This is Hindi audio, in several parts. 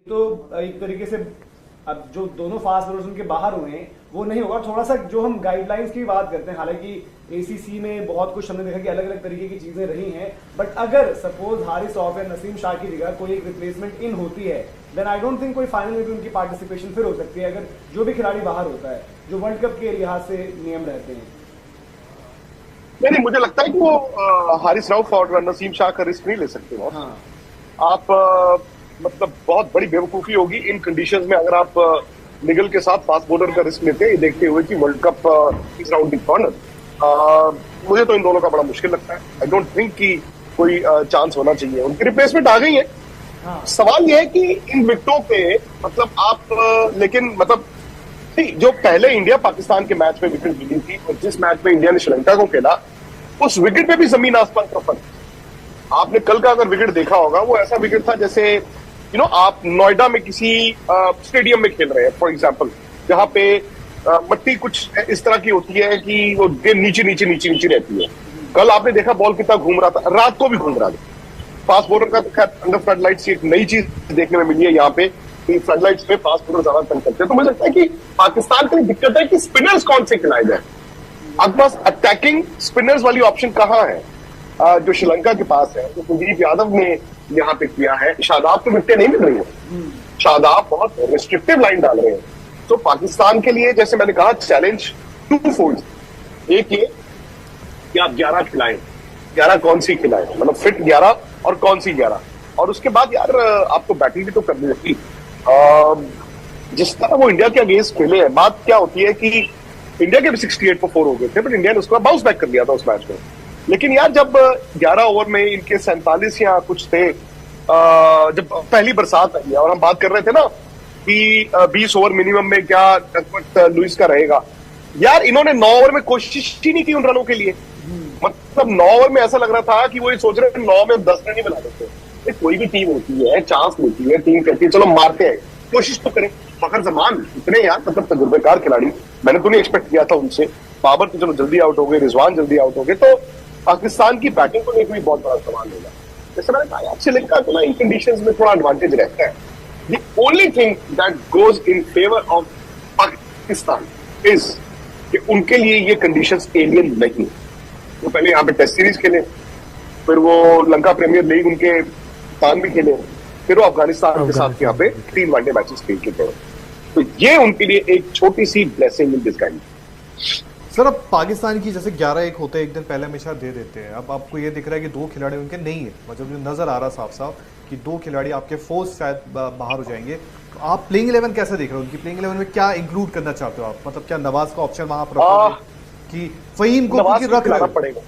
तो एक तरीके से अब जो दोनों फास्ट बॉलर्स उनके बाहर हुए हैं वो नहीं होगा। थोड़ा सा जो हम गाइडलाइंस की बात करते हैं, हालांकि एसीसी में बहुत कुछ हमने देखा कि अलग अलग तरीके की चीजें रही हैं, बट अगर सपोज हारिस रऊफ या नसीम शाह की जगह कोई एक रिप्लेसमेंट इन होती है, देन आई डोंट थिंक कोई फाइनल में भी उनकी पार्टिसिपेशन फिर हो सकती है, अगर जो भी खिलाड़ी बाहर होता है, जो वर्ल्ड कप के लिहाज से नियम रहते हैं। नहीं, मुझे लगता है कि वो हारिस रऊफ और नसीम शाह का रिस्क नहीं ले सकते वो। हाँ। आप मतलब बहुत बड़ी बेवकूफी होगी इन कंडीशंस में अगर आप निगल के साथ फास्ट बॉलर का रिस्क लेते हैं, देखते हुए कि world cup is round the corner. मुझे तो इन दोनों का बड़ा मुश्किल लगता है। आई डोंट थिंक कि कोई चांस होना चाहिए। उनकी रिप्लेसमेंट आ गई है। हाँ। सवाल यह है कि इन विकेटों पे मतलब आप लेकिन मतलब जो पहले इंडिया पाकिस्तान के मैच में विकेट मिली थी और जिस मैच में इंडिया ने श्रीलंका को खेला, उस विकेट पे भी जमीन आसमान का फर्क। आपने कल का अगर विकेट देखा होगा, वो ऐसा विकेट था जैसे आप नोएडा में किसी स्टेडियम में खेल रहे हैं फॉर एग्जांपल, जहां पे मट्टी कुछ इस तरह की होती है कि वो नीचे नीचे नीचे नीचे रहती है। कल आपने देखा बॉल कितना घूम रहा था, रात को भी घूम रहा था। फास्ट बॉलर का तो खैर अंडर फ्लड लाइट्स एक नई चीज देखने में मिली है यहाँ पे कि फ्लड लाइट्स में फास्ट बॉलर ज्यादा तंग करते हैं। तो मुझे लगता है कि पाकिस्तान के लिए दिक्कत है कि स्पिनर्स कौन से खिलाए जाए। आपके पास अटैकिंग स्पिनर्स वाली ऑप्शन कहाँ है? जो श्रीलंका के पास है, जो कुलदीप यादव ने यहाँ पे किया है। शादाब तो विकेटें नहीं मिल रही है। शादाब बहुत रिस्ट्रिक्टिव लाइन डाल रहे हैं। तो पाकिस्तान के लिए जैसे मैंने कहा चैलेंज टू फोल्ड। एक ये कि आप 11 खिलाएं, 11 कौन सी खिलाएं, मतलब फिट 11 और कौन सी 11, और उसके बाद यार आपको बैटिंग भी तो करनी होगी। जिस तरह वो इंडिया के अगेंस्ट खेले हैं, बात क्या होती है कि इंडिया के भी 68 पर 4 हो गए थे, बट इंडिया ने उसको बाउंस बैक कर दिया था उस मैच में। लेकिन यार जब 11 ओवर में इनके 47 या कुछ थे, जब पहली बरसात आई है और हम बात कर रहे थे ना कि 20 ओवर मिनिमम में क्या लुइस का रहेगा, यार इन्होंने 9 ओवर में कोशिश ही नहीं की उन रनों के लिए। मतलब 9 ओवर में ऐसा लग रहा था कि वो ये सोच रहे हैं 9 में 10 रन ही बना देते। कोई भी टीम होती है, चांस लेती है, टीम कहती है चलो मारते हैं, कोशिश तो करें। फखर जमान इतने यार मतलब तजुर्बेकार खिलाड़ी, मैंने तो नहीं एक्सपेक्ट किया था उनसे। बाबर तो चलो जल्दी आउट हो गए, रिजवान जल्दी आउट हो गए, तो पाकिस्तान की बैटिंग को लेकर भी बहुत बड़ा सवाल होगा। जैसे मैंने कहा, श्रीलंका को ना इन कंडीशंस में थोड़ा एडवांटेज रहता है। The only thing that goes in favour of Pakistan is कि उनके लिए ये कंडीशंस एलियन नहीं। वो पहले यहाँ पे टेस्ट सीरीज खेले, फिर वो लंका प्रीमियर लीग उनके पान भी खेले, फिर वो अफगानिस्तान के साथ यहाँ पे 3 वनडे मैचेस खेल के थे। तो ये उनके लिए एक छोटी सी ब्लेसिंग इन डिस्गाइज। सर, अब पाकिस्तान की जैसे 11-1 होते हैं, एक दिन पहले हमेशा दे देते हैं। अब आपको ये दिख रहा है कि 2 खिलाड़ी उनके नहीं है, मतलब जो नजर आ रहा साफ साफ कि 2 खिलाड़ी आपके फोर्स शायद बाहर हो जाएंगे। तो आप प्लेइंग 11 कैसे देख रहे हो? उनकी प्लेइंग 11 में क्या इंक्लूड करना चाहते हो आप? मतलब क्या नवाज का ऑप्शन वहां पर रखोगे कि फहीम को रख रहे पड़ेगा?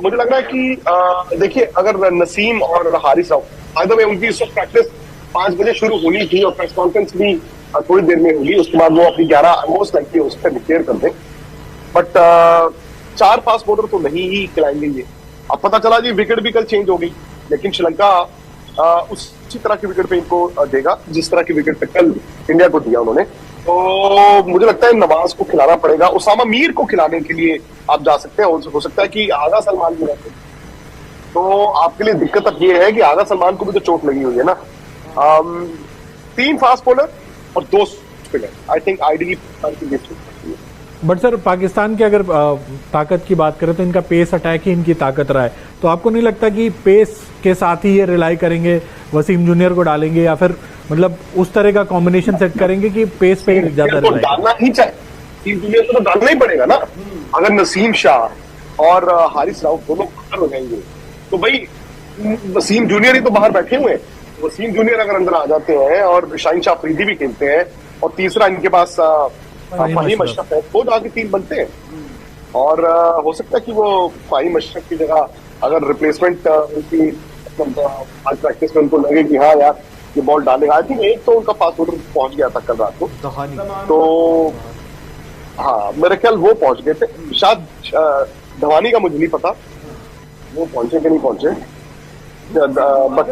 मुझे लग रहा है कि देखिए, अगर नसीम और हारिस रऊफ, में उनकी इस वक्त प्रैक्टिस 5 बजे शुरू होनी थी और प्रेस कॉन्फ्रेंस भी थोड़ी देर में होगी, उसके बाद वो अपनी 11 मोस्ट लाइकली उस पर डिक्लेयर कर दें। बट 4 फास्ट बॉलर तो नहीं ही खिलाएंगे ये। अब पता चला जी विकेट भी कल चेंज हो गई, लेकिन श्रीलंका उसी तरह की विकेट पे इनको देगा जिस तरह की विकेट पे कल इंडिया को दिया उन्होंने। तो मुझे लगता है नवाज को खिलाना पड़ेगा। उसामा मीर को खिलाने के लिए आप जा सकते हैं, हो सकता है कि आगा सलमान भी रहते। तो आपके लिए दिक्कत अब ये है कि आगा सलमान को भी तो चोट लगी हुई है ना। 3 फास्ट बॉलर और 2 spinner, I think ideally but sir, Pakistan की अगर ताकत की बात करें तो इनका पेस अटैक ही इनकी ताकत रहा है। तो आपको नहीं लगता कि पेस के साथ ही ये रिलाई करेंगे, वसीम जूनियर को डालेंगे, या फिर मतलब उस तरह का कॉम्बिनेशन सेट करेंगे कि पेस पे ज्यादा रिलाई? डालना ही चाहिए, वसीम जूनियर को तो डालना ही पड़ेगा ना। अगर नसीम शाह और हारिस राउफ दोनों बाहर हो जाएंगे तो भाई वसीम जूनियर ही तो बाहर बैठे हुए हैं। वसीम जूनियर अगर अंदर आ जाते हैं और शाहीन शाह अफरीदी भी खेलते हैं और तीसरा इनके पास फहीम अशरफ है, तो आगे 3 बनते हैं। और हो सकता है कि वो फहीम अशरफ की जगह अगर रिप्लेसमेंट उनकी आज प्रैक्टिस में उनको लगे कि हाँ यार ये बॉल डालेगा। आई थिंक एक तो उनका फास्ट बॉलर पहुंच गया था कल रात को, तो हाँ मेरे ख्याल वो पहुंच गए थे। शायद धवानी का मुझे नहीं पता वो पहुंचे कि नहीं पहुंचे। बट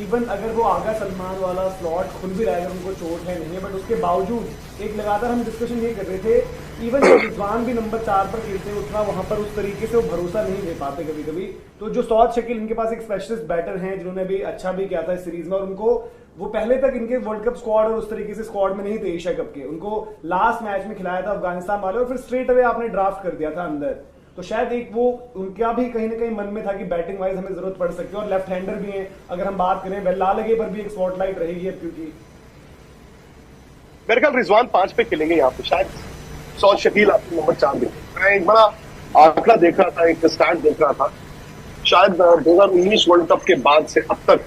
इवन अगर वो आगा सलमान वाला स्लॉट खुल भी रहेगा, उनको चोट है नहीं है, बट उसके बावजूद एक लगातार हम डिस्कशन ये कर रहे थे, इवन जब रिजवान भी नंबर 4 पर खेलते हैं उतना वहां पर उस तरीके से वो भरोसा नहीं दे पाते कभी कभी। तो जो सौद शकील इनके पास एक स्पेशलिस्ट बैटर हैं जिन्होंने भी अच्छा भी किया था इस सीरीज में, और उनको वो पहले तक इनके वर्ल्ड कप स्क्वाड और उस तरीके से स्क्वाड में नहीं थे एशिया कप के। उनको लास्ट मैच में खिलाया था अफगानिस्तान वाले और फिर स्ट्रेट अवे आपने ड्राफ्ट कर दिया था अंदर। तो शायद एक वो उनका भी कहीं ना कहीं मन में था कि बैटिंग वाइज हमें जरूरत पड़ सकती है, और लेफ्ट हैंडर भी हैं अगर हम बात करें, वेल्ला लगे पर भी एक स्पॉटलाइट रहेगी अब, क्योंकि मेरे ख्याल रिजवान 5 पे खेलेंगे यहाँ पे, शायद सौद शकील आपको नंबर 4 दे। मैं एक बड़ा आंकड़ा देख रहा था, एक स्टैट देख रहा था, शायद 2019 वर्ल्ड कप के बाद से अब तक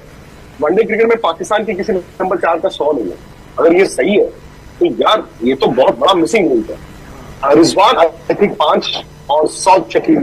वनडे क्रिकेट में पाकिस्तान के किसी नंबर 4 का 100 नहीं है। अगर ये सही है तो यार ये तो बहुत बड़ा मिसिंग लिंक है। रिजवान आई थिंक 5 और सौद शकील